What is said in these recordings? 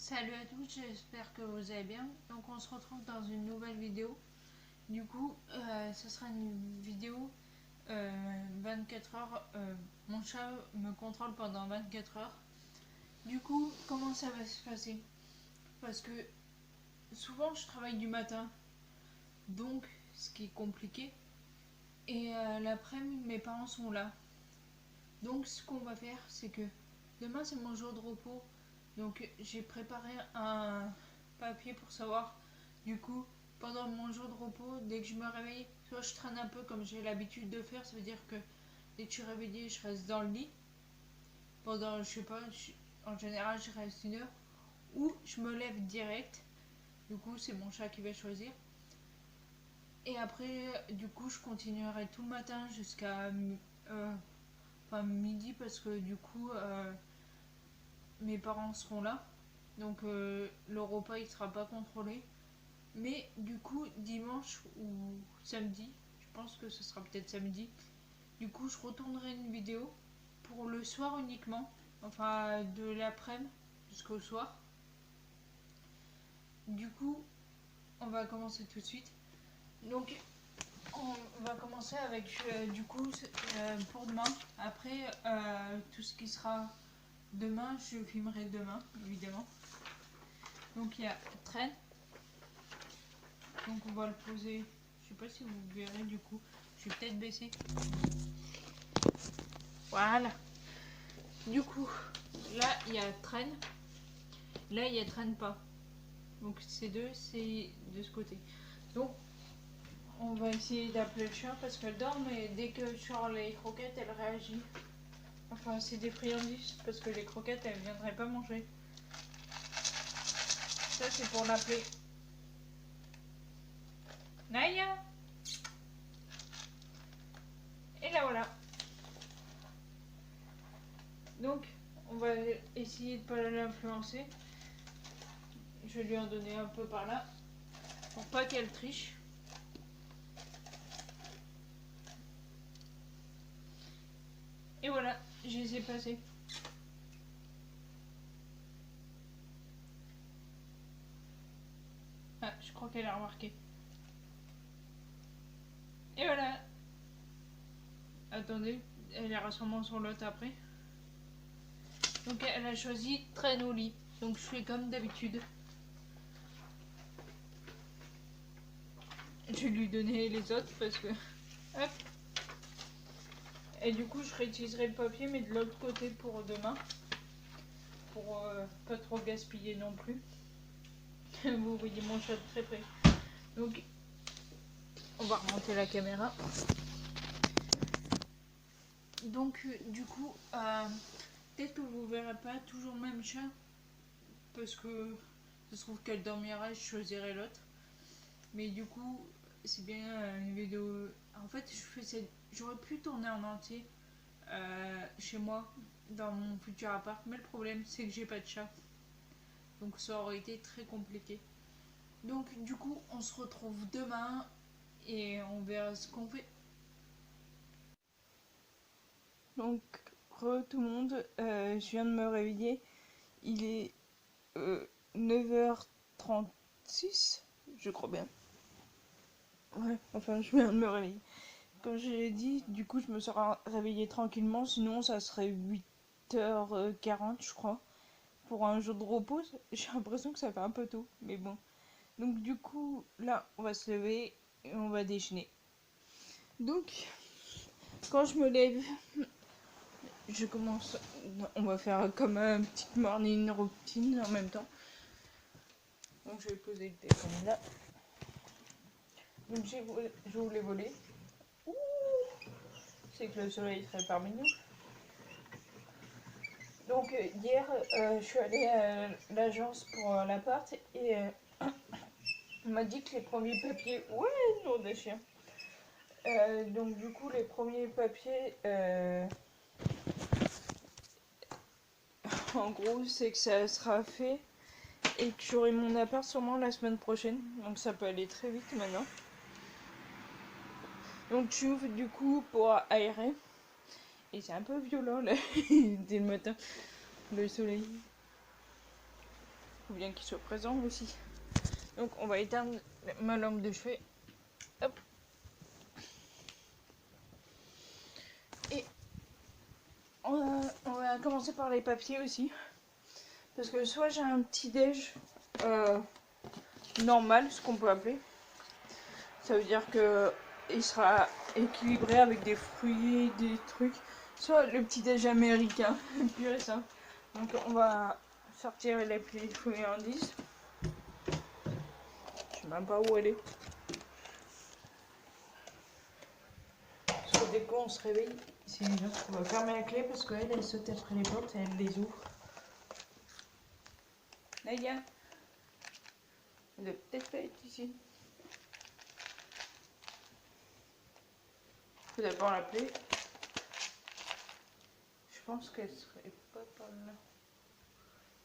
Salut à tous, j'espère que vous allez bien. Donc on se retrouve dans une nouvelle vidéo. Du coup, ce sera une vidéo 24 heures. Mon chat me contrôle pendant 24 heures. Du coup, comment ça va se passer? Parce que souvent je travaille du matin, donc ce qui est compliqué. Et l'après-midi, mes parents sont là. Donc ce qu'on va faire, c'est que demain c'est mon jour de repos. Donc j'ai préparé un papier pour savoir, du coup, pendant mon jour de repos, dès que je me réveille, soit je traîne un peu comme j'ai l'habitude de faire, ça veut dire que dès que je suis réveillée, je reste dans le lit. Pendant, je sais pas, en général, je reste 1 heure. Ou je me lève direct. Du coup, c'est mon chat qui va choisir. Et après, du coup, je continuerai tout le matin jusqu'à midi parce que du coup, mes parents seront là. Donc le repas il sera pas contrôlé. Mais du coup, dimanche ou samedi, je pense que ce sera peut-être samedi, du coup, je retournerai une vidéo pour le soir uniquement, enfin de l'après-midi jusqu'au soir. Du coup, on va commencer tout de suite. Donc, on va commencer avec du coup pour demain. Après, tout ce qui sera demain, je filmerai demain, évidemment. Donc, il y a traîne. Donc, on va le poser. Je sais pas si vous verrez du coup. Je vais peut-être baisser. Voilà. Du coup, là, il y a traîne. Là, il y a traîne pas. Donc, ces deux, c'est de ce côté. Donc, on va essayer d'appeler le chat parce qu'elle dort, mais dès que je sors les croquettes, elle réagit. Enfin, c'est des friandises parce que les croquettes, elles viendraient pas manger. Ça, c'est pour l'appeler. Naya! Et là, voilà. Donc, on va essayer de pas l'influencer. Je vais lui en donner un peu par là pour pas qu'elle triche. Et voilà, je les ai passés. Ah, je crois qu'elle a remarqué. Et voilà. Attendez, elle ira sûrement sur l'autre après. Donc elle a choisi traîne au lit. Donc je fais comme d'habitude. Je vais lui donner les autres parce que... Hop. Et du coup je réutiliserai le papier mais de l'autre côté pour demain. Pour pas trop gaspiller non plus. Vous voyez mon chat de très près. Donc on va remonter la caméra. Donc du coup peut-être que vous verrez pas toujours le même chat. Parce que ça se trouve qu'elle dormira et je choisirai l'autre. Mais du coup c'est bien une vidéo. En fait j'aurais pu tourner en entier chez moi dans mon futur appart, mais le problème c'est que j'ai pas de chat, donc ça aurait été très compliqué. Donc du coup on se retrouve demain et on verra ce qu'on fait. Donc tout le monde, je viens de me réveiller, il est 9h36 je crois bien. Ouais, enfin je viens de me réveiller. Comme je l'ai dit, du coup je me serais réveillée tranquillement, sinon ça serait 8h40 je crois. Pour un jour de repos, j'ai l'impression que ça fait un peu tôt, mais bon. Donc du coup, là, on va se lever et on va déjeuner. Donc, quand je me lève, je commence, on va faire comme un petit morning routine en même temps. Donc je vais poser le téléphone là. Donc je voulais voler. Ouh, c'est que le soleil serait parmi nous. Donc hier, je suis allée à l'agence pour l'appart et on m'a dit que les premiers papiers... Ouais, non, des chiens. Donc du coup, les premiers papiers, en gros, c'est que ça sera fait et que j'aurai mon appart sûrement la semaine prochaine. Donc ça peut aller très vite maintenant. Donc j'ouvre du coup pour aérer. Et c'est un peu violent là, dès le matin, le soleil. faut bien qu'il soit présent aussi. Donc on va éteindre ma lampe de chevet. Hop. Et on va commencer par les papiers aussi. Parce que soit j'ai un petit déj normal, ce qu'on peut appeler. Ça veut dire que il sera équilibré avec des fruits, des trucs. Soit le petit déj américain, pur ça. Donc on va sortir les friandises. Je sais même pas où elle est. Parce que dès qu'on se réveille, c'est bien. On va fermer la clé parce qu'elle, elle saute après les portes et elle les ouvre. Nadia, elle doit peut-être pas être ici. Il faut d'abord l'appeler. Je pense qu'elle serait pas par là.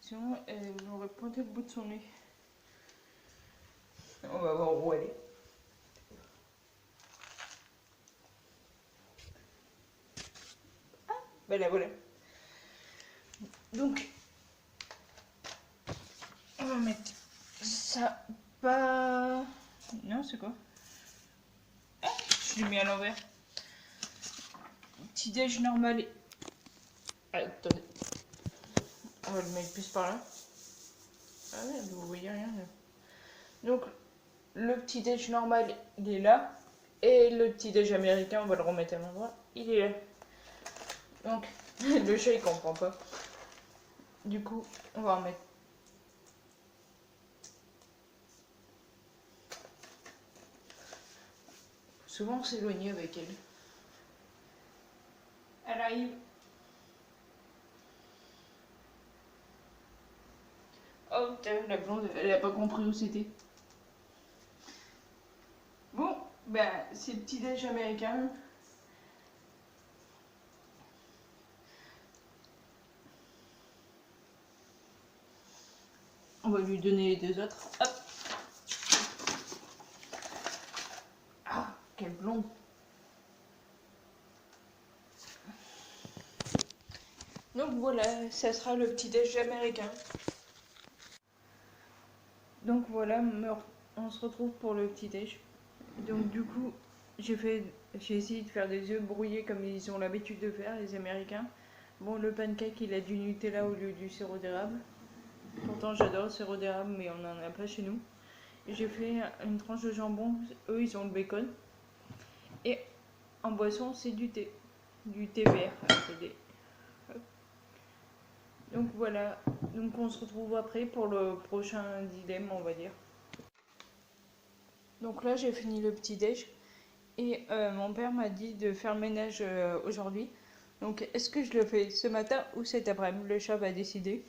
Sinon, elle aurait pointé le bout de son nez. On va voir où elle est. Ah, ben la voilà. Donc, on va mettre ça pas... Non, c'est quoi? Ah, je l'ai mis à l'envers. Petit déj normal. Ah, attendez. On va le mettre plus par là. Ah ouais, vous voyez rien là. Donc, le petit déj normal, il est là. Et le petit déj américain, on va le remettre à l'endroit. Il est là. Donc, le chat, il comprend pas. Du coup, on va en mettre. Souvent, on s'éloigne avec elle. Elle arrive. Oh, la blonde, elle a pas compris où c'était. Bon, ben, c'est le petit déj américain. On va lui donner les deux autres. Hop. Ah, quelle blonde. Donc voilà, ça sera le petit déj américain. Donc voilà, on se retrouve pour le petit déj. Donc du coup, j'ai essayé de faire des œufs brouillés comme ils ont l'habitude de faire, les Américains. Bon, le pancake, il a du Nutella au lieu du sirop d'érable. Pourtant, j'adore le sirop d'érable, mais on n'en a pas chez nous. J'ai fait une tranche de jambon, eux, ils ont le bacon. Et en boisson, c'est du thé vert. Attendez. Donc voilà, donc on se retrouve après pour le prochain dilemme, on va dire. Donc là, j'ai fini le petit déj. Et mon père m'a dit de faire le ménage aujourd'hui. Donc est-ce que je le fais ce matin ou cet après-midi? Le chat va décider.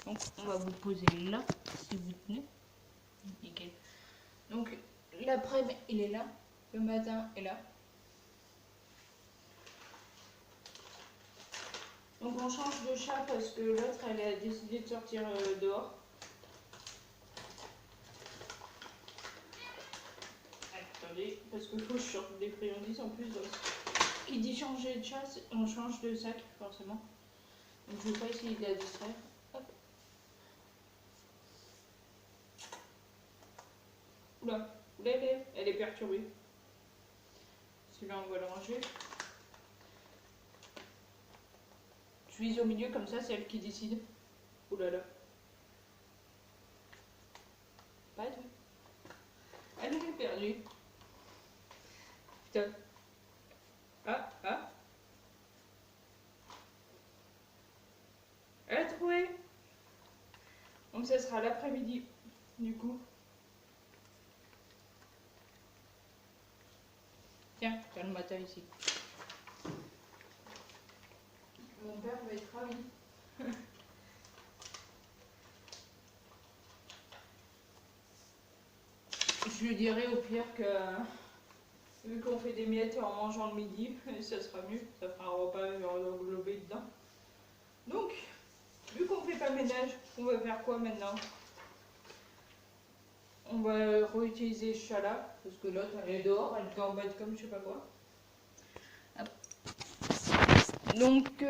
Donc on va vous poser là, si vous tenez. Nickel. Donc l'après-midi, il est là. Le matin est là. Donc on change de chat parce que l'autre, elle a décidé de sortir dehors. Attendez, parce qu'il faut que je sorte des friandises en plus. Donc, qui dit changer de chat, on change de sac forcément. Donc je ne vais pas essayer de la distraire. Hop. Oula, elle est perturbée. Celui-là, on va le ranger. Je suis au milieu, comme ça, c'est elle qui décide. Oulala. Pas tout. Elle est perdue. Putain. Ah, ah. Elle a trouvé. Donc ça sera l'après-midi, du coup. Tiens, t'as le matin ici. Mon père va être ravi. Je lui dirai au pire que, vu qu'on fait des miettes en mangeant le midi, ça sera mieux. Ça fera un repas englobé dedans. Donc, vu qu'on fait pas ménage, on va faire quoi maintenant? On va réutiliser ce chat-là, parce que l'autre, elle est dehors, elle gambade comme je sais pas quoi. Hop. Donc,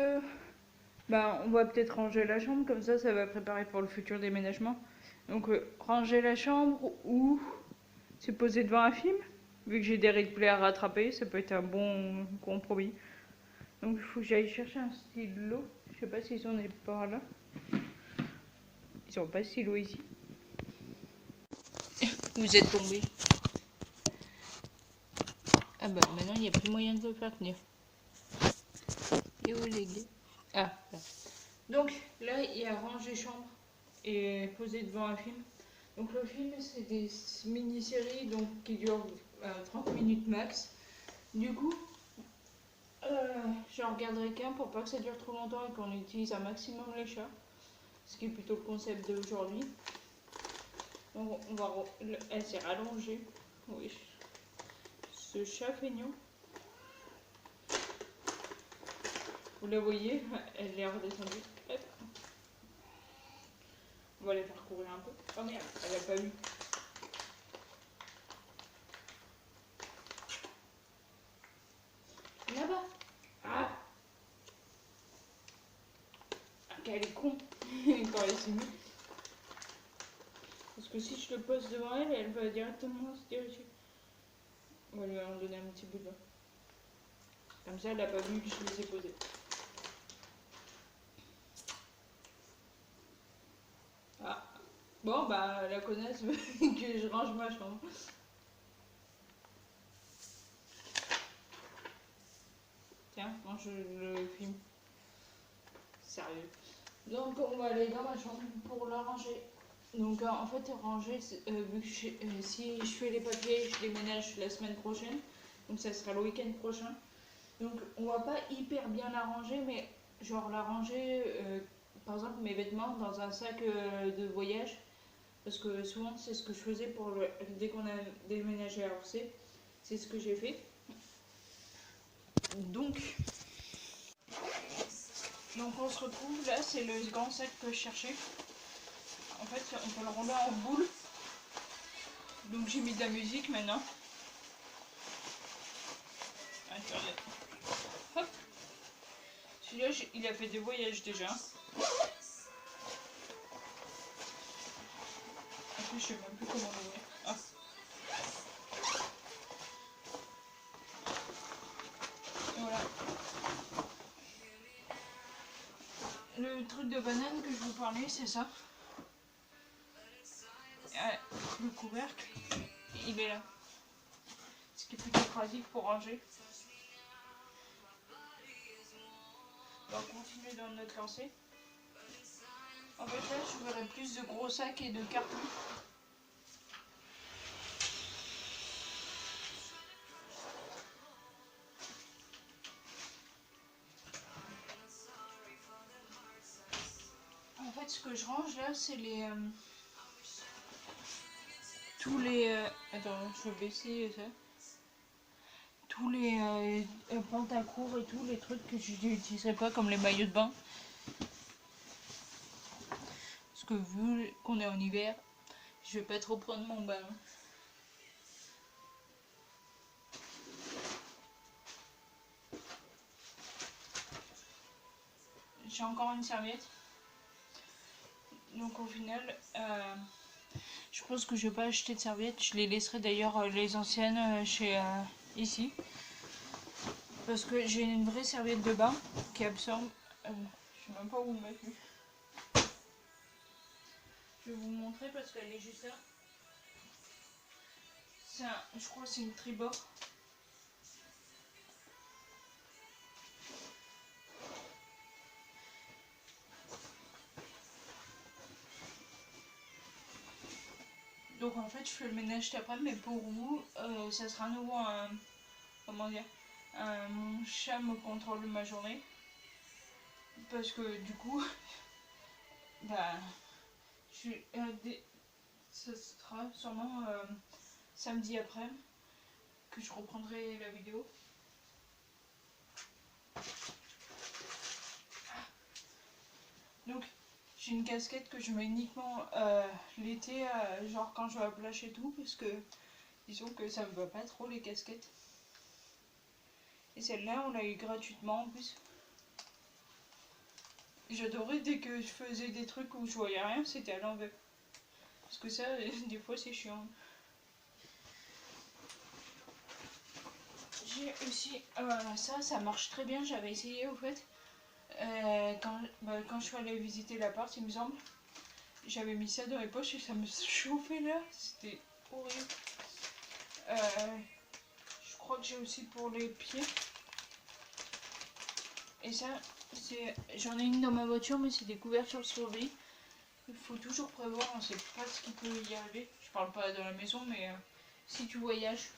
Bah, on va peut-être ranger la chambre, comme ça va préparer pour le futur déménagement. Donc, ranger la chambre ou se poser devant un film. Vu que j'ai des replays à rattraper, ça peut être un bon compromis. Donc, il faut que j'aille chercher un stylo. Je sais pas s'ils sont par là. Ils ont pas de stylo ici. Vous êtes tombé. Ah bah maintenant il n'y a plus moyen de le faire tenir. Et où les gars? Ah, là. Donc là il y a ranger chambre et poser devant un film. Donc le film c'est des mini-séries donc, qui durent 30 minutes max. Du coup, j'en regarderai qu'un pour pas que ça dure trop longtemps et qu'on utilise un maximum les chats. Ce qui est plutôt le concept d'aujourd'hui. Donc on va... Elle s'est rallongée. Oui. Ce chat feignant. Vous la voyez, elle est redescendue. Hop. On va les faire courir un peu. Oh merde, elle a pas vu. Là-bas. Ah, qu'elle est con quand elle s'est mise. Parce que si je le pose devant elle, elle va directement se diriger. On va lui en donner un petit bout de là. Comme ça, elle n'a pas vu que je les ai posés. Ah. Bon, bah, la connaisse veut que je range ma chambre. Tiens, mange le film. Sérieux. Donc, on va aller dans ma chambre pour la ranger. Donc, en fait, ranger, vu que si je fais les papiers, je déménage la semaine prochaine. Donc, ça sera le week-end prochain. Donc, on va pas hyper bien la ranger, mais genre la ranger, par exemple, mes vêtements dans un sac de voyage. Parce que souvent, c'est ce que je faisais dès qu'on a déménagé à Orsay. C'est ce que j'ai fait. Donc on se retrouve là, c'est le grand sac que je cherchais. En fait, on peut le rouler en boule. Donc j'ai mis de la musique maintenant. Attendez. Hop. Celui-là, il a fait des voyages déjà. Après, je sais même plus comment l'ouvrir. Ah. Voilà. Le truc de banane que je vous parlais, c'est ça. Le couvercle, il est là. Ce qui est plutôt pratique pour ranger. On va continuer dans notre lancée. En fait, là, je verrai plus de gros sacs et de cartons. En fait, ce que je range là, c'est les... tous les... attends, je vais baisser ça. Tous les pantacours et tout, les trucs que je n'utiliserai pas, comme les maillots de bain. Parce que vu qu'on est en hiver, je vais pas trop prendre mon bain. J'ai encore une serviette. Donc au final, je pense que je vais pas acheter de serviettes. Je les laisserai d'ailleurs les anciennes chez ici. Parce que j'ai une vraie serviette de bain qui absorbe. Je sais même pas où le mettre. Je vais vous montrer parce qu'elle est juste là. Je crois que c'est une tribord. Donc en fait je fais le ménage cet après, mais pour vous, ça sera à nouveau un... Comment dire, mon chat me contrôle ma journée. Parce que du coup, bah, ça sera sûrement samedi après que je reprendrai la vidéo. Donc j'ai une casquette que je mets uniquement l'été, genre quand je vais à la plage et tout, parce que disons que ça me va pas trop les casquettes. Et celle-là on l'a eu gratuitement en plus. j'adorais dès que je faisais des trucs où je voyais rien, c'était à l'envers. Parce que ça, des fois, c'est chiant. J'ai aussi ça marche très bien. J'avais essayé au fait quand je suis allée visiter l'appart, il me semble. J'avais mis ça dans les poches et ça me chauffait là. C'était horrible. Je crois que j'ai aussi pour les pieds. Et ça, j'en ai une dans ma voiture, mais c'est des couvertures survie. Il faut toujours prévoir, on sait pas ce qui peut y arriver. Je parle pas dans la maison, mais si tu voyages.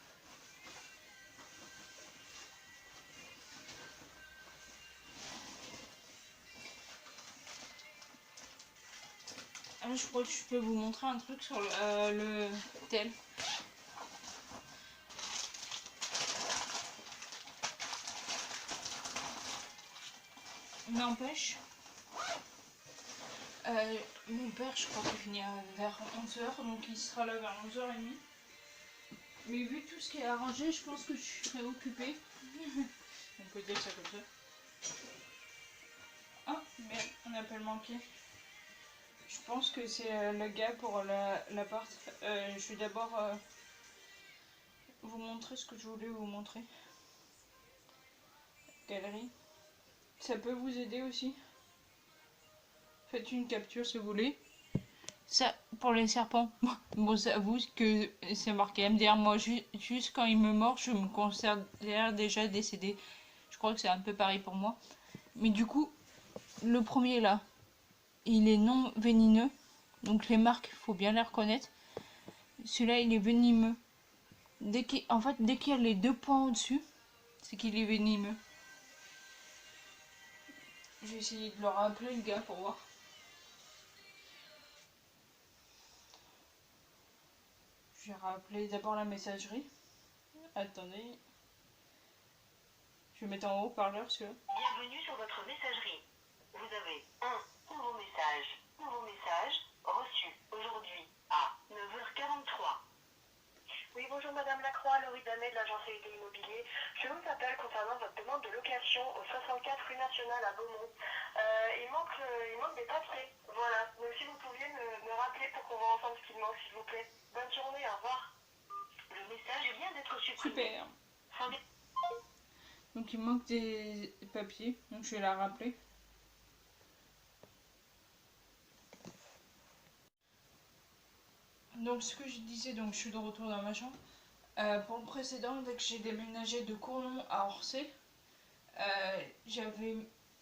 Ah, je crois que je peux vous montrer un truc sur le tel. N'empêche, mon père, je crois qu'il finit vers 11h, donc il sera là vers 11h30. Mais vu tout ce qui est arrangé, je pense que je serai occupée. On peut dire ça comme ça. Ah, merde, on appelle manqué. Je pense que c'est le gars pour l'appart. Je vais d'abord vous montrer ce que je voulais vous montrer. Galerie. Ça peut vous aider aussi. Faites une capture si vous voulez. Ça, pour les serpents. Bon, j'avoue que c'est marqué MDR. Moi, juste quand il me mord, je me considère déjà décédé. Je crois que c'est un peu pareil pour moi. Mais du coup, le premier là, il est non vénineux. Donc les marques, il faut bien les reconnaître. Celui-là, il est venimeux. Dès qu'il y a les 2 points au-dessus, c'est qu'il est venimeux. Je vais essayer de le rappeler, le gars, pour voir. Je vais rappeler d'abord la messagerie. Attendez. Je vais mettre en haut-parleur celui-là. Bienvenue sur votre messagerie. Vous avez un nouveau message. Nouveau message reçu aujourd'hui à 9h43. Oui, bonjour Madame Lacroix, Laurie Damet de l'agence Élite Immobilier. Je vous appelle concernant votre demande de location au 64 rue Nationale à Beaumont. Il manque des papiers. Voilà. Donc si vous pouviez me rappeler pour qu'on voit ensemble ce qu'il manque, s'il vous plaît. Bonne journée, au revoir. Le message vient d'être supprimé. Super. Donc il manque des papiers, donc je vais la rappeler. Donc ce que je disais, donc je suis de retour dans ma chambre. Pour le précédent, dès que j'ai déménagé de Cournon à Orsay, j'avais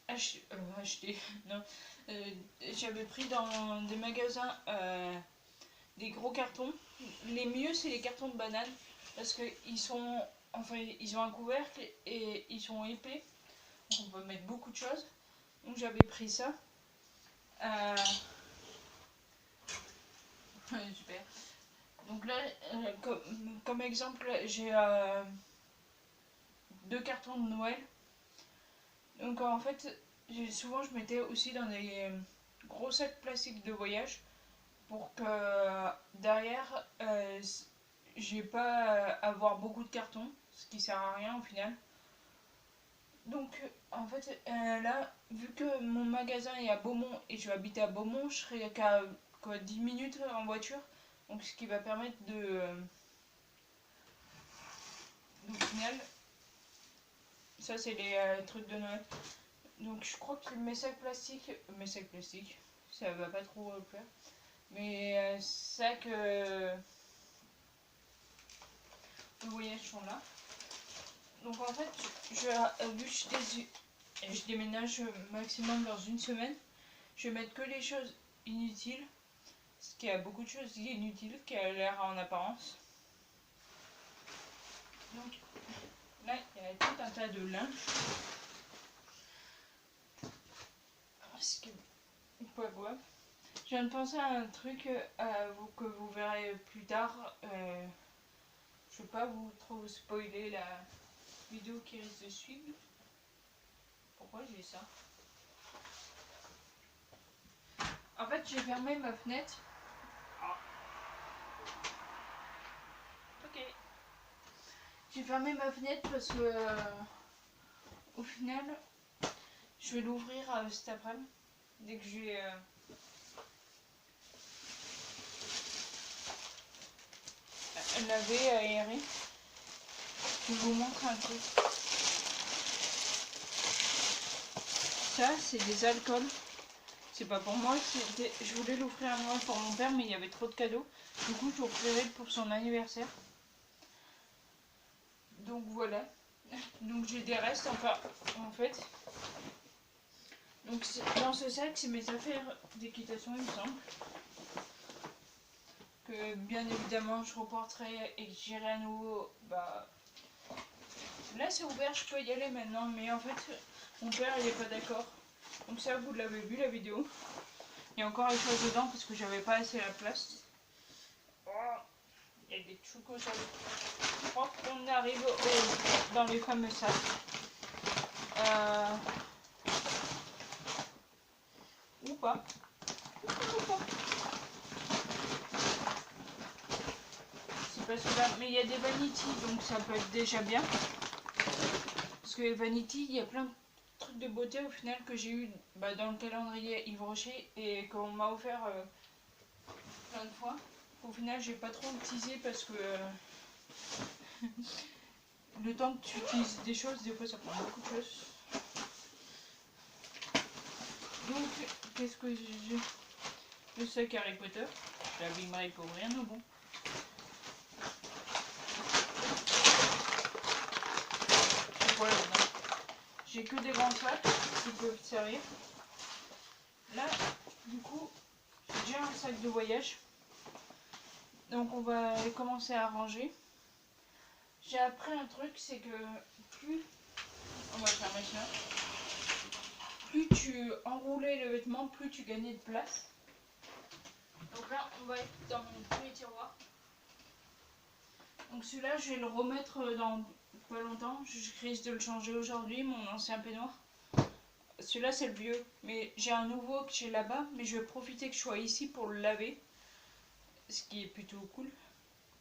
acheté, non, j'avais pris dans des magasins des gros cartons. Les mieux, c'est les cartons de bananes parce qu'ils sont, enfin, ils ont un couvercle et ils sont épais. Donc on peut mettre beaucoup de choses. Donc j'avais pris ça. Super. Donc là, comme exemple, j'ai 2 cartons de Noël. Donc en fait, souvent je mettais aussi dans des gros sacs plastiques de voyage pour que derrière, j'ai pas à avoir beaucoup de cartons, ce qui sert à rien au final. Donc en fait, là, vu que mon magasin est à Beaumont et je vais habiter à Beaumont, je serai qu'à 10 minutes en voiture. Donc ce qui va permettre au final, ça c'est les trucs de Noël. Donc je crois que mes sacs plastiques, ça va pas trop le faire. Mes sacs de voyage sont là. Donc en fait, vu que je déménage maximum dans une semaine, je vais mettre que les choses inutiles. Parce qu'il y a beaucoup de choses inutiles qui a l'air en apparence. Donc là, il y a tout un tas de linge. Ce qui est pas grave. Je viens de penser à un truc que vous verrez plus tard. Je ne veux pas vous trop spoiler la vidéo qui risque de suivre. Pourquoi j'ai ça? En fait, j'ai fermé ma fenêtre. Ok. J'ai fermé ma fenêtre parce que au final, je vais l'ouvrir cet après-midi. dès que je vais laver, aérer. Je vous montre un truc. Ça, c'est des alcools. C'est pas pour moi, je voulais l'offrir à Noël pour mon père, mais il y avait trop de cadeaux. Du coup, je l'offrirai pour son anniversaire. Donc voilà. Donc j'ai des restes, enfin, en fait. Donc dans ce sac, c'est mes affaires d'équitation, il me semble. Que bien évidemment, je reporterai et que j'irai à nouveau. Bah, là, c'est ouvert, je peux y aller maintenant, mais en fait, mon père, il est pas d'accord. Donc ça, vous l'avez vu la vidéo. Il y a encore les choses dedans parce que j'avais pas assez la place. Oh, il y a des choucos sur le... Je crois qu'on arrive dans les fameux sacs. Ou pas. Ou pas. C'est pas celui-là. Mais il y a des Vanity, donc ça peut être déjà bien. Parce que les Vanity, il y a plein de trucs de beauté au final que j'ai eu dans le calendrier Yves Rocher et qu'on m'a offert plein de fois. Au final, j'ai pas trop utilisé parce que le temps que tu utilises des choses, des fois ça prend beaucoup de choses. Donc, qu'est-ce que j'ai? Le sac Harry Potter. Je l'abîmerai pour rien au bon. Et voilà, j'ai que des grands sacs qui peuvent servir. Là, du coup, j'ai déjà un sac de voyage. Donc on va commencer à ranger. J'ai appris un truc, c'est que plus... On va fermer ça. Plus tu enroulais le vêtement, plus tu gagnais de place. Donc là, on va être dans mon premier tiroir. Donc celui-là, je vais le remettre dans pas longtemps. Je risque de le changer aujourd'hui, mon ancien peignoir. Celui-là, c'est le vieux. Mais j'ai un nouveau que j'ai là-bas. Mais je vais profiter que je sois ici pour le laver. Ce qui est plutôt cool.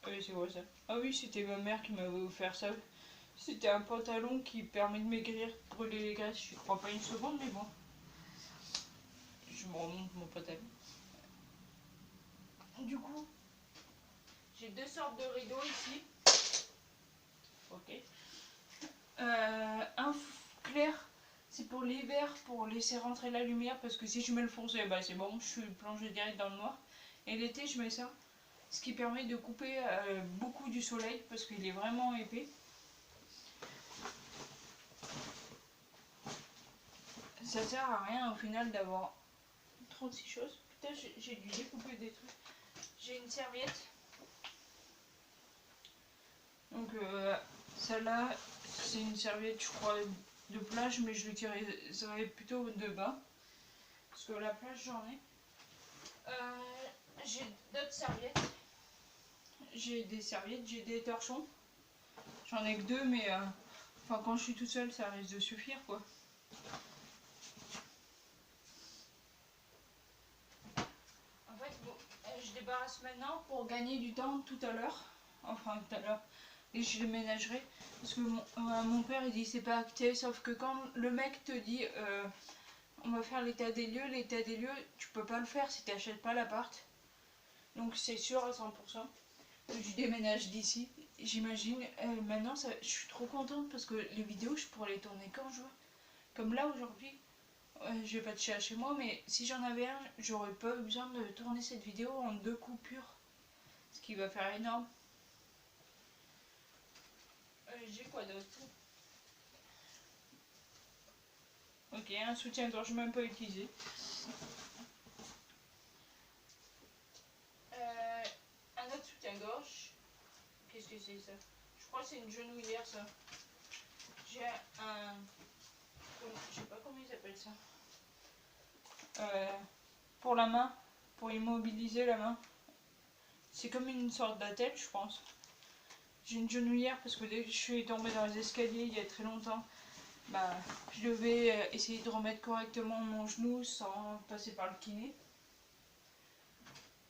Ah oui, c'est vrai ça. Ah oui, c'était ma mère qui m'avait offert ça. C'était un pantalon qui permet de maigrir, de brûler les graisses. Je crois pas une seconde, mais bon. Je me remonte mon pantalon. Du coup, j'ai deux sortes de rideaux ici. Ok. Un clair, c'est pour l'hiver, pour laisser rentrer la lumière, parce que si je mets le foncé, bah c'est bon, je suis plongée direct dans le noir. Et l'été, je mets ça, ce qui permet de couper beaucoup du soleil, parce qu'il est vraiment épais. Ça sert à rien au final d'avoir 36 choses. Putain, j'ai dû découper des trucs. J'ai une serviette. Donc celle-là, c'est une serviette, je crois, de plage, mais je l'utiliserai plutôt de bas. Parce que la plage, j'en ai. J'ai d'autres serviettes. J'ai des serviettes, j'ai des torchons. J'en ai que deux, mais enfin, quand je suis toute seule, ça risque de suffire, quoi. En fait, bon, je débarrasse maintenant pour gagner du temps tout à l'heure. Enfin, tout à l'heure. Et je les ménagerai. Parce que mon père, il dit c'est pas acté. Sauf que quand le mec te dit on va faire l'état des lieux, tu peux pas le faire si tu n'achètes pas l'appart. Donc c'est sûr à 100%. Je déménage d'ici, j'imagine. Maintenant, je suis trop contente parce que les vidéos, je pourrais les tourner quand je veux. Comme là, aujourd'hui, je vais pas de chez moi, mais si j'en avais un, j'aurais pas eu besoin de tourner cette vidéo en 2 coupures. Ce qui va faire énorme. J'ai quoi d'autre? Ok, un soutien-gorge même pas utilisé. Un autre soutien-gorge. Qu'est-ce que c'est ça? Je crois que c'est une genouillère ça. J'ai un... Je sais pas comment ils appellent ça. Pour la main, pour immobiliser la main. C'est comme une sorte d'attelle, je pense. J'ai une genouillère parce que dès que je suis tombée dans les escaliers il y a très longtemps, bah, je devais essayer de remettre correctement mon genou sans passer par le kiné.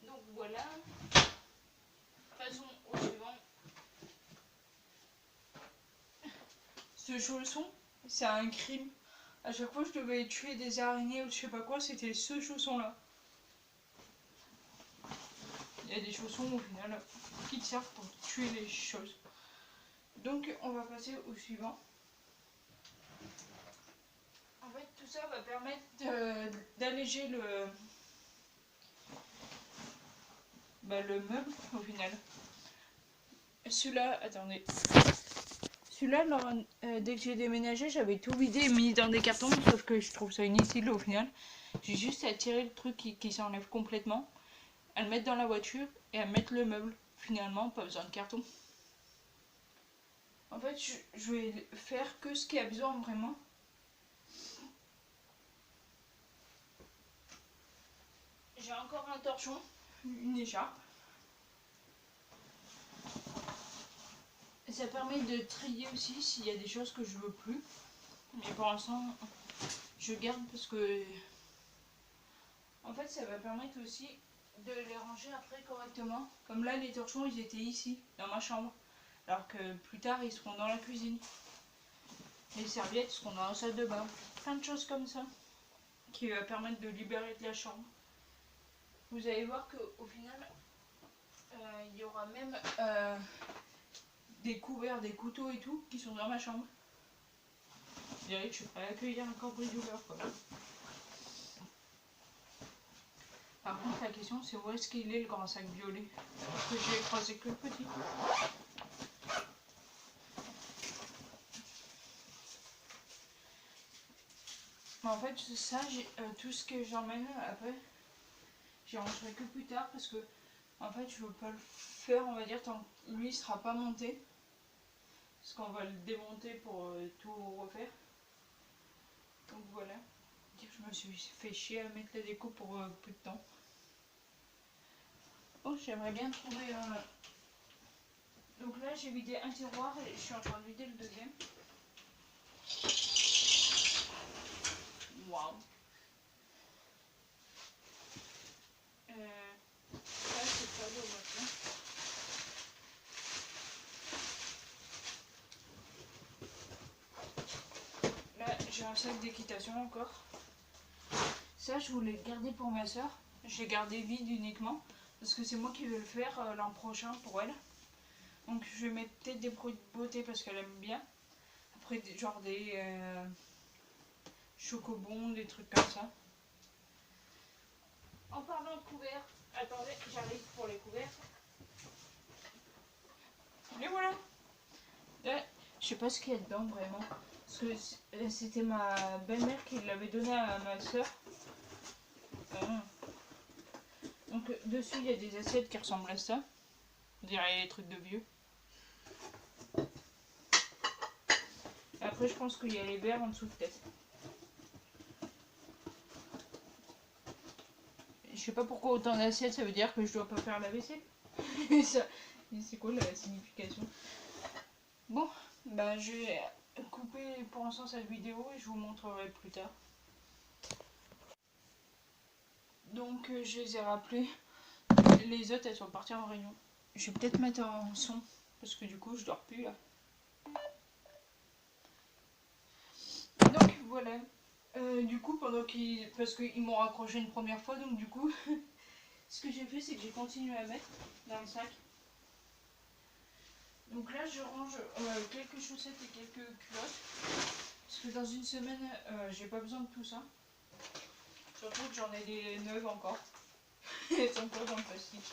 Donc voilà. Passons au suivant. Ce chausson, c'est un crime. À chaque fois je devais tuer des araignées ou je sais pas quoi, c'était ce chausson là. Il y a des chaussons au final qui te servent pour tuer les choses. Donc on va passer au suivant. En fait tout ça va permettre d'alléger le meuble au final. Celui-là, attendez. Celui-là, dès que j'ai déménagé, j'avais tout vidé et mis dans des cartons, sauf que je trouve ça inutile au final. J'ai juste à tirer le truc qui s'enlève complètement, à le mettre dans la voiture et à mettre le meuble. Finalement, pas besoin de carton. En fait, je vais faire que ce qui a besoin vraiment. J'ai encore un torchon, une écharpe. Ça permet de trier aussi s'il y a des choses que je veux plus. Mais pour l'instant, je garde parce que... En fait, ça va permettre aussi de les ranger après correctement. Comme là, les torchons, ils étaient ici, dans ma chambre. Alors que plus tard, ils seront dans la cuisine. Les serviettes seront dans la salle de bain. Plein de choses comme ça qui va permettre de libérer de la chambre. Vous allez voir qu'au final, il y aura même des couverts, des couteaux et tout qui sont dans ma chambre. Je dirais que je suis prêt à accueillir un cambrioleur quoi. Par contre, la question c'est où est-ce qu'il est le grand sac violet? Parce que j'ai croisé que le petit. En fait, ça, tout ce que j'emmène après, j'y rangerai que plus tard parce que en fait, je veux pas le faire, on va dire, tant que lui sera pas monté. Parce qu'on va le démonter pour tout refaire. Donc voilà. Je me suis fait chier à mettre la déco pour peu de temps. Oh, j'aimerais bien trouver un... Donc là, j'ai vidé un tiroir et je suis en train de vider le deuxième. Waouh. Ça, c'est pas beau maintenant. Là, j'ai un sac d'équitation encore. Ça, je voulais le garder pour ma soeur. J'ai gardé vide uniquement. Parce que c'est moi qui vais le faire l'an prochain pour elle. Donc je vais mettre peut-être des produits de beauté parce qu'elle aime bien. Après, genre des chocobons, des trucs comme ça. En parlant de couverts, attendez, j'arrive pour les couverts. Et voilà. Là, je sais pas ce qu'il y a dedans vraiment. Parce que c'était ma belle-mère qui l'avait donné à ma soeur. Donc dessus il y a des assiettes qui ressemblent à ça. On dirait les trucs de vieux. Et après je pense qu'il y a les verres en dessous de tête. Je sais pas pourquoi autant d'assiettes, ça veut dire que je dois pas faire la vaisselle. C'est quoi la signification? Bon, bah je vais couper pour l'instant cette vidéo et je vous montrerai plus tard. Donc je les ai rappelés. Les autres elles sont parties en réunion. Je vais peut-être mettre en son parce que du coup je dors plus là. Donc voilà. Du coup pendant qu'ils... Parce qu'ils m'ont raccroché une première fois donc du coup ce que j'ai fait c'est que j'ai continué à mettre dans le sac. Donc là je range quelques chaussettes et quelques culottes. Parce que dans une semaine j'ai pas besoin de tout ça. Surtout que j'en ai des neuves encore. Elles sont pas dans le plastique.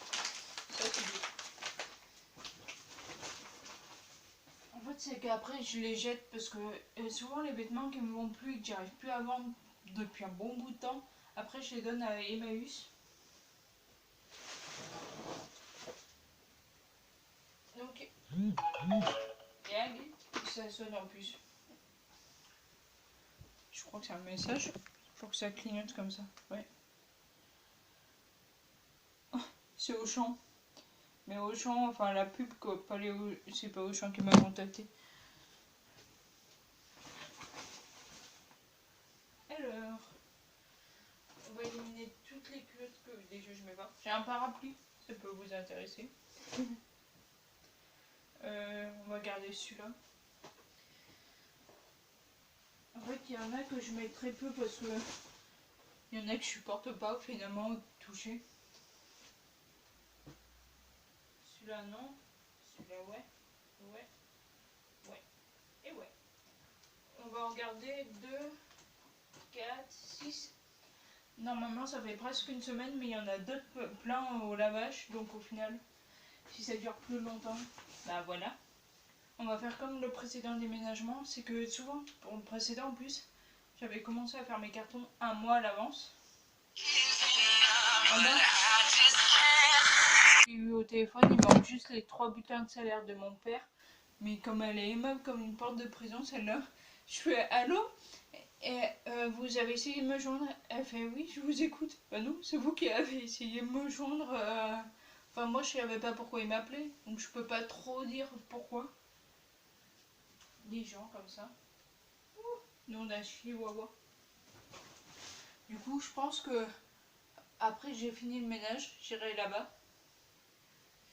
Ça c'est bien. En fait c'est qu'après je les jette parce que souvent les vêtements qui me vont plus et que j'arrive plus à vendre depuis un bon bout de temps, après je les donne à Emmaüs. Donc ça sonne en plus. Je crois que c'est un message. Faut que ça clignote comme ça. Ouais. Oh, c'est Auchan. Mais Auchan, enfin la pub quoi, pas les... c'est pas Auchan qui m'a contacté. Alors, on va éliminer toutes les culottes que déjà je mets pas. J'ai un parapluie, ça peut vous intéresser. On va garder celui-là. En fait, il y en a que je mets très peu parce que il y en a que je supporte pas finalement toucher. Celui-là non, celui-là ouais, ouais, ouais et ouais. On va en regarder 2, 4, 6. Normalement ça fait presque une semaine, mais il y en a d'autres plein au lavage, donc au final, si ça dure plus longtemps, bah voilà. On va faire comme le précédent déménagement, c'est que souvent, pour le précédent en plus, j'avais commencé à faire mes cartons un mois à l'avance. J'ai eu au téléphone, il manque juste les 3 bulletins de salaire de mon père. Mais comme elle est aimable comme une porte de prison, celle-là, je fais allô? Et vous avez essayé de me joindre? Elle fait oui, je vous écoute. Bah non, c'est vous qui avez essayé de me joindre. Enfin, moi je savais pas pourquoi il m'appelait, donc je peux pas trop dire pourquoi. Des gens comme ça. Nous on a chihuahua. Du coup, je pense que après j'ai fini le ménage, j'irai là-bas.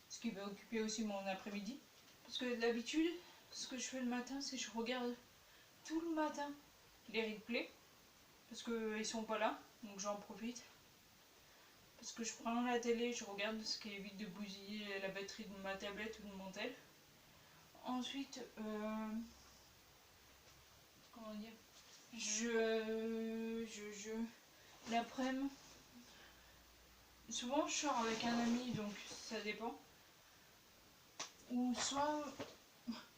Ce qui va occuper aussi mon après-midi. Parce que d'habitude, ce que je fais le matin, c'est que je regarde tout le matin les replays. Parce qu'ils sont pas là, donc j'en profite. Parce que je prends la télé, je regarde ce qui évite de bousiller la batterie de ma tablette ou de mon tel. Ensuite, comment dire, l'après-midi, souvent je sors avec un ami, donc ça dépend. Ou soit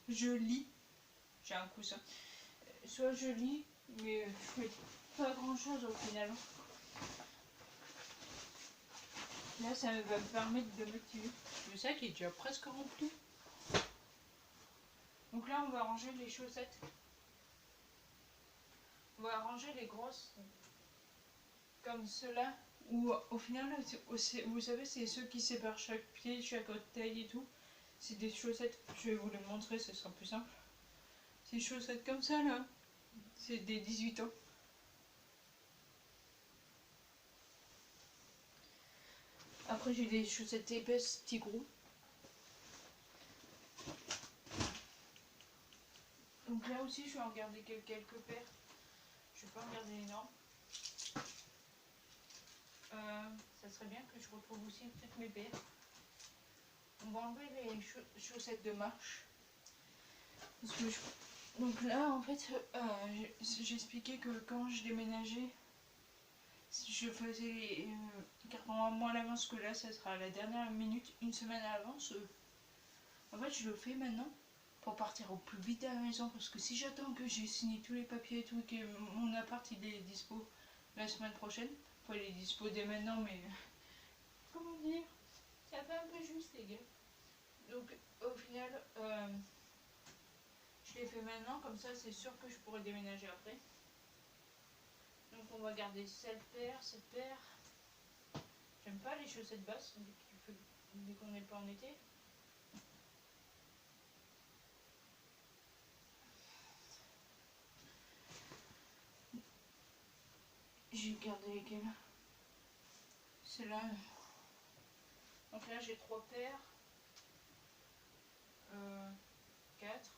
je lis, j'ai un coussin. Soit je lis, mais je fais pas grand chose au final. Là, ça va me permettre de m'activer. Le sac est déjà presque rempli. Donc là, on va ranger les chaussettes. On va ranger les grosses. Comme ceux-là. Où au final, vous savez, c'est ceux qui séparent chaque pied, chaque orteil et tout. C'est des chaussettes. Je vais vous les montrer, ce sera plus simple. Ces chaussettes comme ça, là. C'est des 18 ans. Après, j'ai des chaussettes épaisses Tigrou. Donc là aussi, je vais en garder quelques paires. Je vais pas en garder énorme. Ça serait bien que je retrouve aussi toutes mes paires. On va enlever les chaussettes de marche. Parce que donc là, en fait, j'expliquais que quand je déménageais, je faisais les cartons un mois à l'avance, que là, ça sera à la dernière minute, une semaine à l'avance. En fait, je le fais maintenant pour partir au plus vite à la maison. Parce que si j'attends que j'ai signé tous les papiers et tout, et que mon appart il est dispo la semaine prochaine, enfin, il est dispo dès maintenant, mais comment dire, ça fait un peu juste, les gars. Donc, au final, je l'ai fait maintenant, comme ça, c'est sûr que je pourrai déménager après. Donc, on va garder cette paire, cette paire. J'aime pas les chaussettes basses dès qu'on n'est pas en été. J'ai gardé lesquelles? Celle-là. Donc là, j'ai 3 paires. 4.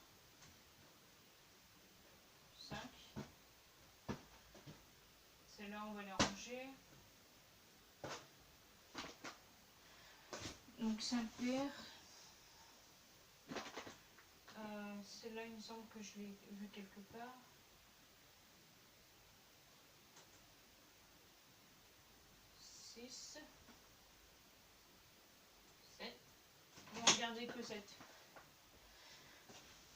5. Celle-là, on va les ranger. Donc 5 paires. Celle-là, il me semble que je l'ai vue quelque part. 6. 7. On va garder que 7.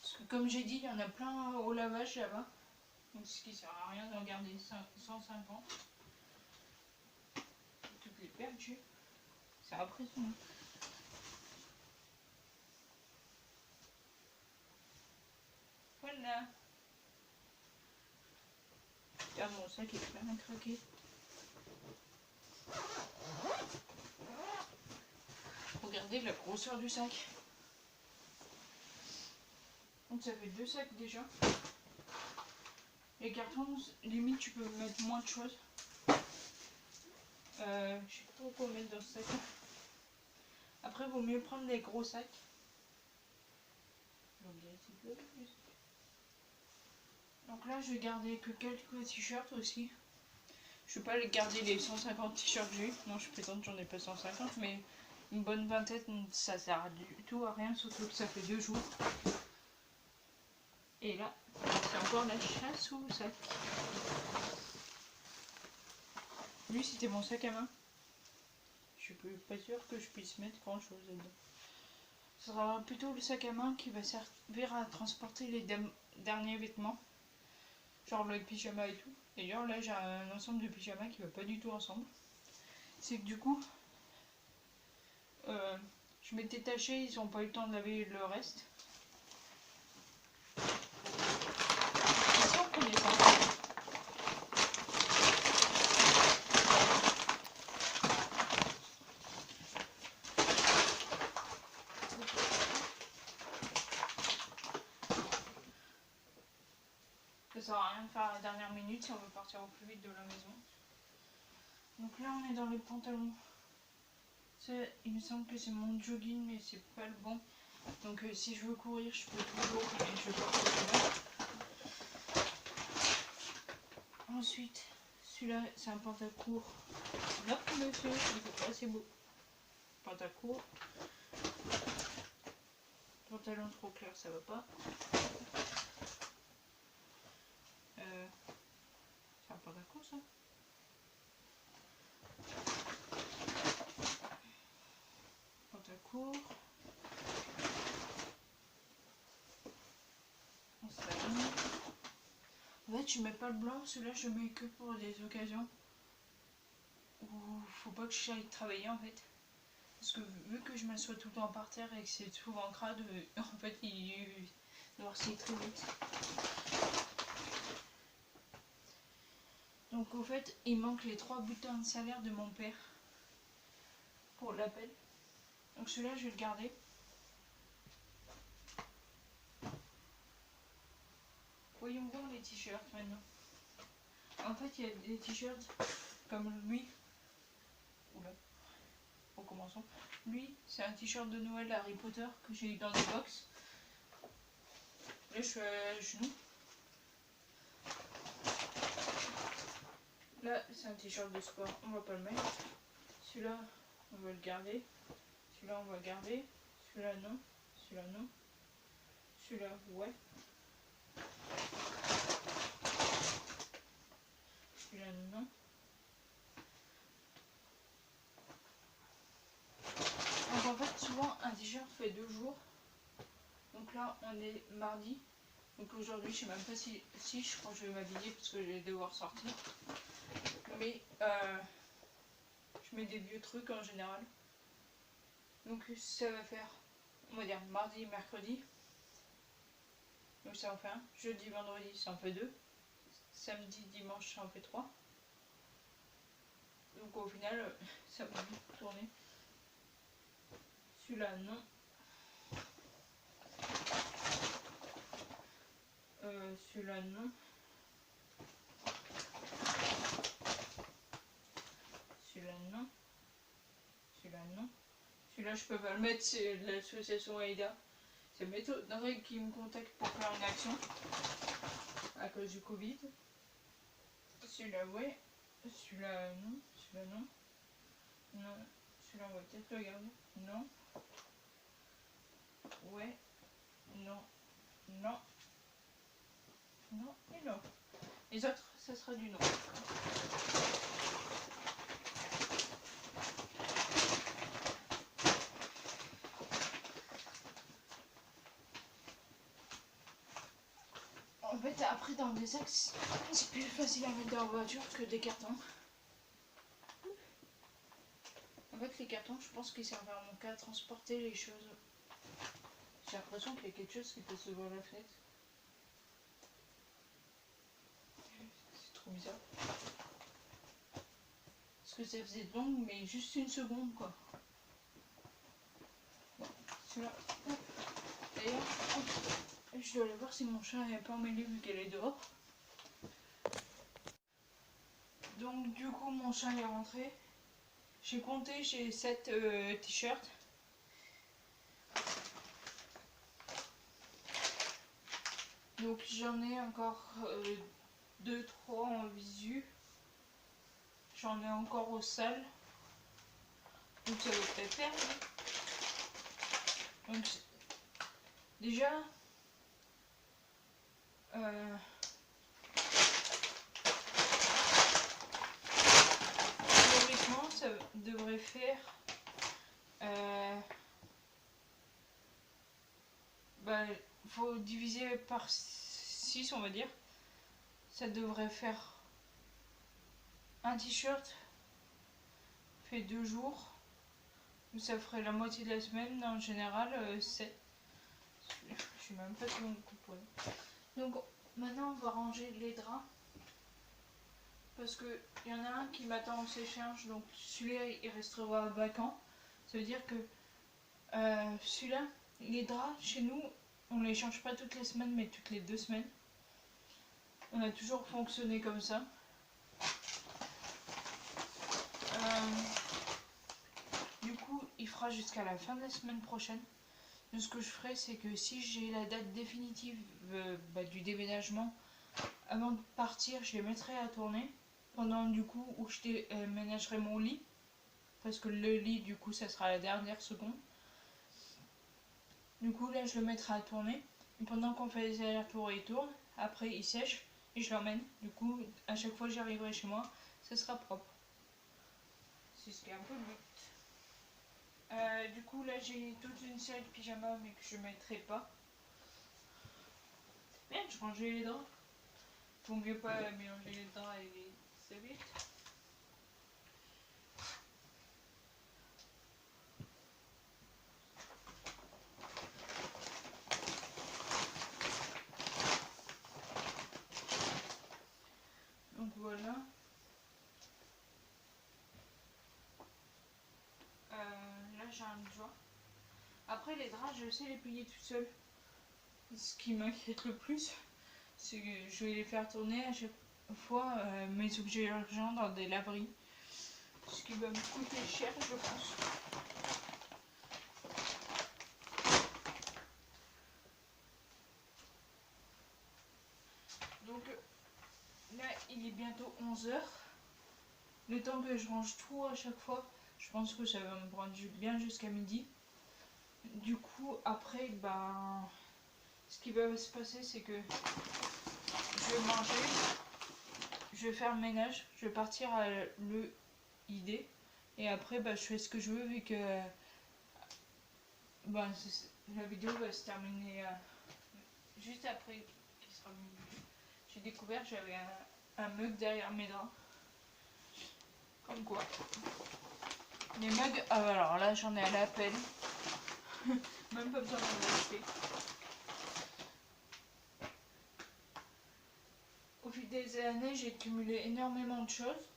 Parce que comme j'ai dit, il y en a plein au lavage là-bas. Donc ce qui sert à rien d'en garder 150. Toutes les perdues. C'est impressionnant. Voilà. Putain, mon sac est plein à craquer. Regardez la grosseur du sac. Donc ça fait 2 sacs déjà. Les cartons, limite tu peux mettre moins de choses. Je sais pas trop quoi mettre dans ce sac. Après, il vaut mieux prendre des gros sacs. Donc là, je vais garder que quelques t-shirts aussi. Je vais pas les garder les 150 t-shirts que j'ai. Non, je plaisante, j'en ai pas 150, mais une bonne vingtaine, ça sert du tout à rien, surtout que ça fait 2 jours. Et là, c'est encore la chasse au sac. Lui, c'était mon sac à main. Je suis pas sûre que je puisse mettre grand chose dedans. Ce sera plutôt le sac à main qui va servir à transporter les derniers vêtements. Genre le pyjama et tout. D'ailleurs, là, j'ai un ensemble de pyjamas qui va pas du tout ensemble. C'est que du coup, je m'étais taché, ils n'ont pas eu le temps de laver le reste. Et si on prenait ça? Ça sert à rien de faire à la dernière minute si on veut partir au plus vite de la maison. Donc là, on est dans les pantalons. Il me semble que c'est mon jogging, mais c'est pas le bon. Donc si je veux courir, je peux toujours, mais je vais pas courir. Ensuite, celui-là, c'est un pantacourt. Non, monsieur, c'est pas assez beau. Pantacourt. Pantalon trop clair, ça va pas. C'est un pantacourt, ça. Pantacourt. En fait, je mets pas le blanc, celui-là, je mets que pour des occasions où faut pas que j'aille travailler, en fait. Parce que vu que je m'assois tout le temps par terre et que c'est souvent crade, en fait, il noircit très vite. Donc, au fait, il manque les 3 bulletins de salaire de mon père pour l'appel. Donc, celui-là, je vais le garder. Voyons voir les t-shirts maintenant. En fait, il y a des t-shirts comme lui. Oula. Recommençons. Lui, c'est un t-shirt de Noël Harry Potter que j'ai eu dans des box. Là, je suis à genoux. Là, c'est un t-shirt de sport. On va pas le mettre. Celui-là, on va le garder. Celui-là, on va le garder. Celui-là, non. Celui-là, non. Celui-là, ouais. Celui-là, non. Donc en fait, souvent, un t-shirt fait 2 jours. Donc là, on est mardi. Donc aujourd'hui, je sais même pas si je crois que je vais m'habiller parce que je vais devoir sortir. Mais je mets des vieux trucs en général. Donc ça va faire, on va dire, mardi, mercredi. Donc ça en fait 1. Jeudi, vendredi, ça en fait 2. Samedi, dimanche, ça en fait 3. Donc au final, ça va vite tourner. Celui-là, non. Celui-là, non. Celui-là, non. Celui-là, non. Celui-là, je peux pas le mettre, c'est l'association AIDA. C'est m'étonnerait qu'ils me contactent pour faire une action à cause du Covid. Celui-là, ouais. Celui-là, non. Celui-là, non. Non. Celui-là, on va peut-être le garder. Non. Ouais. Non. Non. Non et non. Les autres, ça sera du non. En fait, après, dans des axes, c'est plus facile à mettre dans la voiture que des cartons. En fait, les cartons, je pense qu'ils servent à mon cas à transporter les choses. J'ai l'impression qu'il y a quelque chose qui peut se voir la fenêtre. C'est trop bizarre. Parce que ça faisait long, mais juste une seconde, quoi. Bon, celui-là. D'ailleurs, je dois aller voir si mon chat n'est pas emmêlé vu qu'elle est dehors. Donc, du coup, mon chat est rentré. J'ai compté, j'ai 7 t-shirts. Donc j'en ai encore 2-3 en visu. J'en ai encore aux salles. Donc ça devrait faire. Donc déjà théoriquement ça devrait faire faut diviser par 6 on va dire. Ça devrait faire un t-shirt fait 2 jours. Ça ferait la moitié de la semaine en général 7. Je suis même pas sur mon coupon. Donc maintenant on va ranger les draps. Parce que il y en a un qui m'attend au séchage, donc celui-là il restera vacant. Ça veut dire que celui-là, les draps chez nous, on les change pas toutes les semaines mais toutes les 2 semaines. On a toujours fonctionné comme ça. Du coup, il fera jusqu'à la fin de la semaine prochaine. Donc, ce que je ferai, c'est que si j'ai la date définitive du déménagement, avant de partir, je les mettrai à tourner. Pendant du coup où je déménagerai mon lit. Parce que le lit, du coup, ça sera la dernière seconde. Du coup, là, je le mettrai à tourner. Et pendant qu'on fait les allers-retours, il tourne. Après, il sèche et je l'emmène. Du coup, à chaque fois que j'arriverai chez moi, ça sera propre. C'est ce qui est un peu le but. Du coup, là, j'ai toute une série de pyjamas, mais que je ne mettrai pas. Merde, je rangeais les draps. Faut mieux pas mélanger les draps et les serviettes. Donc voilà. Là, j'ai un joint. Après, les draps, je sais les plier tout seul. Ce qui m'inquiète le plus, c'est que je vais les faire tourner à chaque fois mes objets urgents dans des laveries. Ce qui va me coûter cher, je pense. Donc là, il est bientôt 11 h. Le temps que je range tout à chaque fois, je pense que ça va me prendre bien jusqu'à midi. Du coup, après, ce qui va se passer, c'est que je vais manger, je vais faire le ménage, je vais partir à l'EID et après, je fais ce que je veux vu que la vidéo va se terminer juste après qu'il sera midi. J'ai découvert que j'avais un mug derrière mes draps. Comme quoi. Les mugs, alors là j'en ai à l'appel. Même pas besoin d'en acheter. Au fil des années, j'ai cumulé énormément de choses,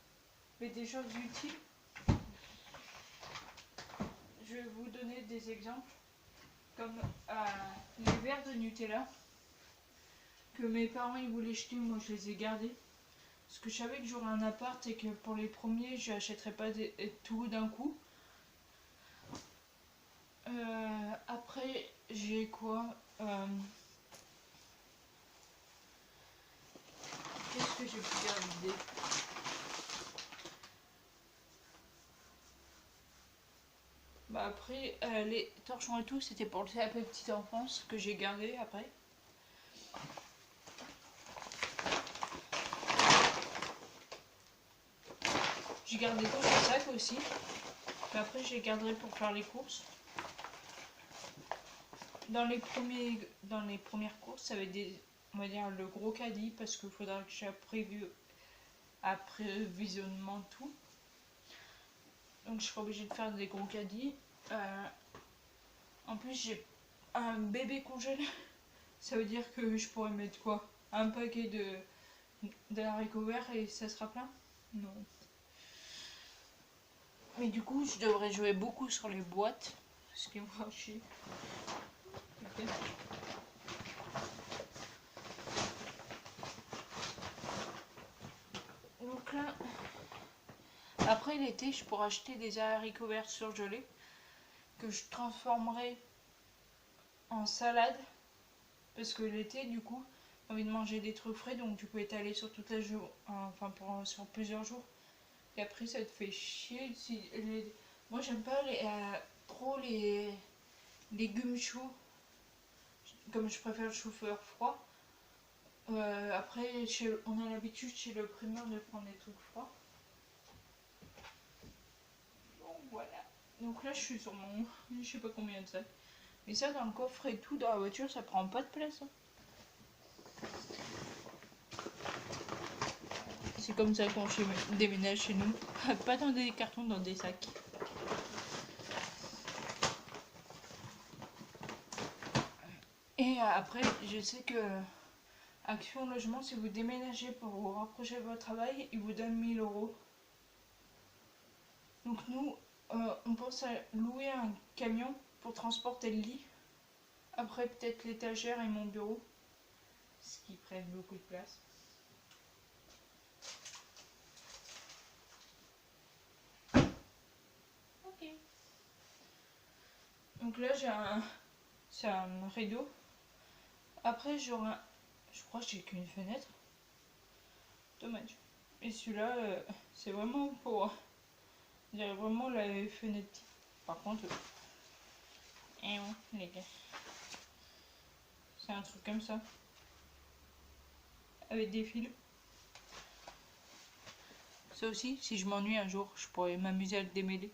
mais des choses utiles. Je vais vous donner des exemples, comme les verres de Nutella que mes parents ils voulaient jeter, moi je les ai gardés. Parce que je savais que j'aurais un appart et que pour les premiers, je n'achèterais pas tout d'un coup. Après, j'ai quoi Qu'est-ce que j'ai pu garder? Après, les torchons et tout, c'était pour la petite enfance que j'ai gardé après. J'ai gardé tout le sac aussi. Mais après, je les garderai pour faire les courses. Dans les premières courses, ça va être on va dire le gros caddie parce qu'il faudra que j'ai approvisionnement tout. Donc je serai obligée de faire des gros caddies. En plus, j'ai un bébé congèle. Ça veut dire que je pourrais mettre quoi? Un paquet d'haricots verts et ça sera plein? Non. Mais du coup, je devrais jouer beaucoup sur les boîtes. Ce qui me fera chier. Okay. Donc là, après l'été, je pourrais acheter des haricots verts surgelés que je transformerai en salade. Parce que l'été, du coup, envie de manger des trucs frais, donc tu peux étaler sur toute la journée, enfin sur plusieurs jours. Et après ça te fait chier. Moi j'aime pas trop les légumes chauds, comme je préfère le chauffeur froid. Après on a l'habitude chez le primeur de prendre des trucs froids. Bon voilà. Donc là je suis sur mon je sais pas combien de sacs. Mais ça dans le coffre et tout dans la voiture ça prend pas de place. Hein. C'est comme ça qu'on déménage chez nous. Pas dans des cartons, dans des sacs. Et après, je sais que Action Logement, si vous déménagez pour vous rapprocher de votre travail, ils vous donnent 1000 euros. Donc nous, on pense à louer un camion pour transporter le lit. Après peut-être l'étagère et mon bureau, ce qui prennent beaucoup de place. Ok. Donc là c'est un rideau. Après j'aurai je crois que j'ai qu'une fenêtre. Dommage. Et celui-là, c'est vraiment pour... On dirait vraiment la fenêtre. Par contre... Eh ouais, les gars. C'est un truc comme ça. Avec des fils. Ça aussi, si je m'ennuie un jour, je pourrais m'amuser à le démêler.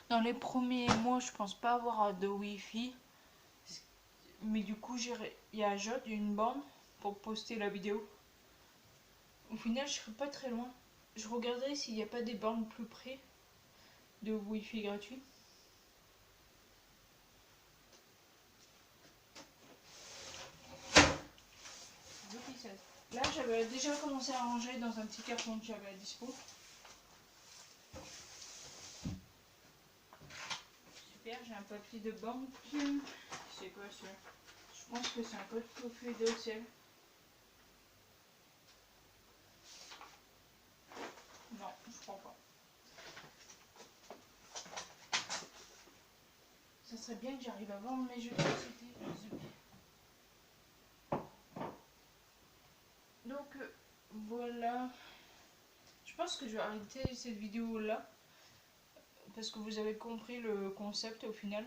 Dans les premiers mois, je pense pas avoir de wifi. Mais du coup, il y a Jot, une borne pour poster la vidéo. Au final, je serai pas très loin. Je regarderai s'il n'y a pas des bornes plus près de wifi gratuit. Là, j'avais déjà commencé à ranger dans un petit carton que j'avais à dispo. Super, j'ai un papier de banque. C'est quoi ça? Je pense que c'est un code tofu de ciel. Non, je crois pas. Ça serait bien que j'arrive à vendre mes jeux de société. Donc voilà. Je pense que je vais arrêter cette vidéo là. Parce que vous avez compris le concept au final.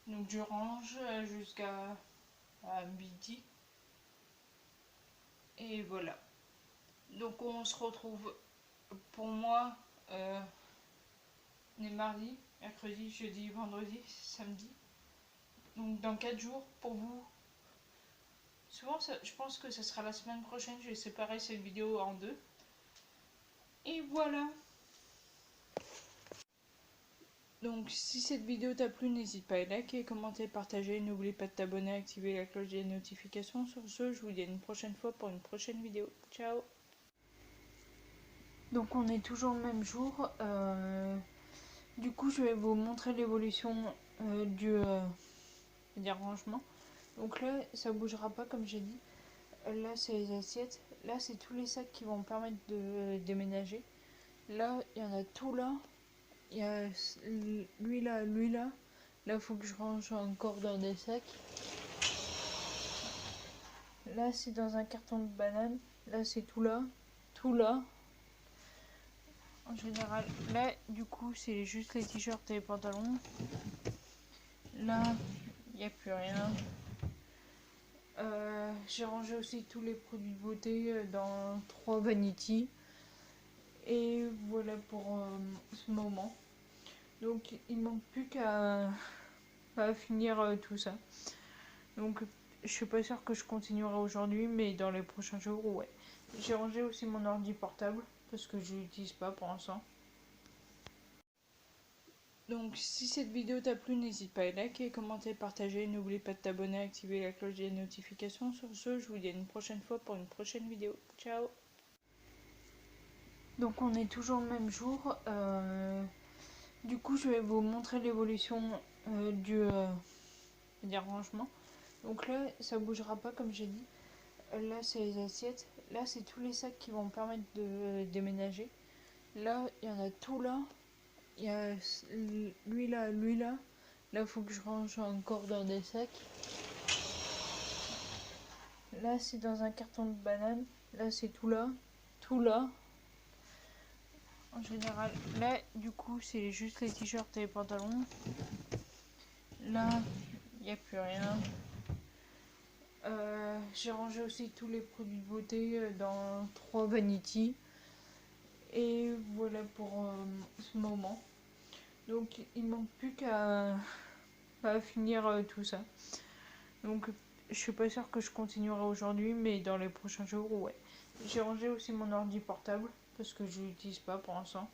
Donc je range jusqu'à midi. Et voilà. Donc on se retrouve pour moi. On est mardi, mercredi, jeudi, vendredi, samedi. Donc dans 4 jours pour vous. Souvent je pense que ce sera la semaine prochaine. Je vais séparer cette vidéo en deux. Et voilà. Donc si cette vidéo t'a plu, n'hésite pas à liker, commenter, partager. N'oublie pas de t'abonner, activer la cloche des notifications. Sur ce, je vous dis à une prochaine fois pour une prochaine vidéo. Ciao. Donc on est toujours le même jour. Du coup, je vais vous montrer l'évolution du rangement. Donc là, ça bougera pas comme j'ai dit. Là, c'est les assiettes. Là, c'est tous les sacs qui vont permettre de déménager. Là, il y en a tout là. Il y a lui là, lui là. Là, il faut que je range encore dans des sacs. Là, c'est dans un carton de banane. Là, c'est tout là. Tout là. En général, là, du coup, c'est juste les t-shirts et les pantalons. Là, il n'y a plus rien. J'ai rangé aussi tous les produits de beauté dans 3 vanity. Et voilà pour ce moment. Donc il manque plus qu'à finir tout ça. Donc je suis pas sûre que je continuerai aujourd'hui, mais dans les prochains jours, ouais. J'ai rangé aussi mon ordi portable parce que je l'utilise pas pour l'instant. Donc si cette vidéo t'a plu, n'hésite pas à liker, commenter, partager. N'oublie pas de t'abonner, activer la cloche des notifications. Sur ce, je vous dis à une prochaine fois pour une prochaine vidéo. Ciao. Donc on est toujours le même jour. Du coup, je vais vous montrer l'évolution du rangement. Donc là, ça bougera pas comme j'ai dit. Là, c'est les assiettes. Là, c'est tous les sacs qui vont permettre de déménager. Là, il y en a tout là. Il y a lui là, lui là. Là, il faut que je range encore dans des sacs. Là, c'est dans un carton de banane. Là, c'est tout là. Tout là. En général. Là, du coup, c'est juste les t-shirts et les pantalons. Là, il n'y a plus rien. J'ai rangé aussi tous les produits de beauté dans 3 vanities. Et voilà pour ce moment. Donc, il manque plus qu'à finir tout ça. Donc, je suis pas sûre que je continuerai aujourd'hui, mais dans les prochains jours, ouais. J'ai rangé aussi mon ordi portable parce que je l'utilise pas pour l'instant.